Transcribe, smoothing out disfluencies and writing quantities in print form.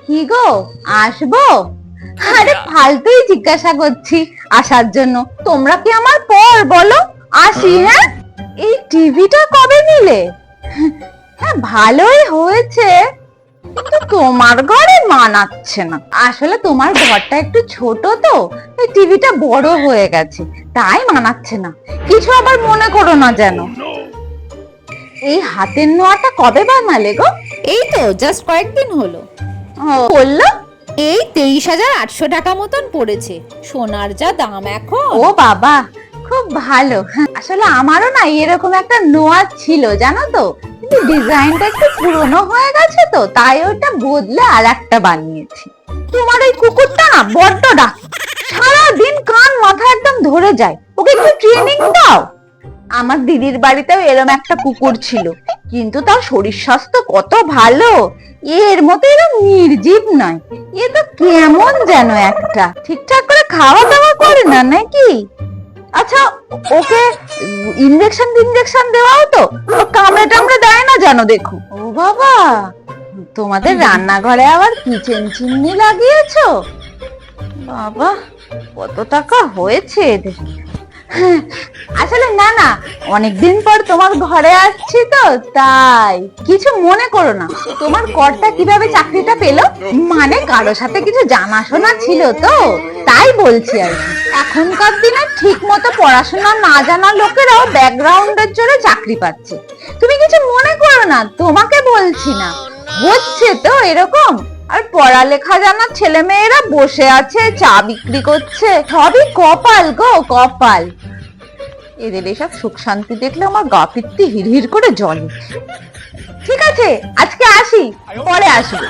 কি গো, আসবো? আরে ফালতুই জিজ্ঞাসা করছি আসার জন্য। তোমরা কি আমার পর বলো? আসি। হ্যাঁ, এই টিভিটা কবে নিলে? হ্যাঁ, ভালোই হয়েছে, কিন্তু তোমার ঘরে মানাচ্ছে না। আসলে তোমার ঘরটা একটু ছোট তো, এই টিভিটা বড় হয়ে গেছে, তাই মানাচ্ছে না। কিছু আবার মনে করো না যেন। এই হাতের নোয়াটা কবে বানালে গো? এই তো জাস্ট কয়েকদিন হলো। বললো? এই 23,800 টাকা মতন পড়েছে। সোনার যা দাম এখন। ও বাবা, খুব ভালো। আসলে আমারও না এরকম একটা নোয়া ছিল জানো তো, কিন্তু ডিজাইনটা একটু পুরনো হয়ে গেছে তো, তাই ওটা বদলে আর একটা বানিয়েছি। তোমার ওই কুকুরটা না বড্ড ডাক, সারাদিন কান মাথা একদম ধরে যায়, ওকে একটু ট্রেনিং দাও। আমার দিদির বাড়িতেও এরকম একটা কুকুর ছিল, কিন্তু তার শরীর স্বাস্থ্য কত ভালো। এর মতো এরকম নির্জীব নয়, এ তো কেমন যেন একটা, ঠিকঠাক করে খাওয়া দাওয়া করে না নাকি? আচ্ছা, ওকে ইনজেকশন দেওয়াও তো, ও কামড়ে টামড়ে দেয় না জানো, দেখো। ও বাবা, তোমাদের রান্নাঘরে আবার কিচেন চিমনি লাগিয়েছো? বাবা, কত টাকা হয়েছে এদের। আসলে না, অনেকদিন পর তোমার ঘরে আসছি তো, তাই। কিছু মনে করো না। তোমার কর্তা কিভাবে চাকরিটা পেলো? মানে কারোর সাথে কিছু জানাশোনা ছিল তো, তাই বলছি আর কি। এখনকার দিনে ঠিক মতো পড়াশোনা না জানা লোকেরাও ব্যাকগ্রাউন্ডের জোরে চাকরি পাচ্ছে। তুমি কিছু মনে করো না, তোমাকে বলছি না, হচ্ছে তো এরকম। আর পড়ালেখা জানা ছেলে মেয়েরা বসে আছে, চা বিক্রি করছে, সবই কপাল গো, কপাল। এদের এসব সুখ শান্তি দেখলে আমার গা পিত্তি হিড়হিড় করে জ্বলে। ঠিক আছে, আজকে আসি, পরে আসবো।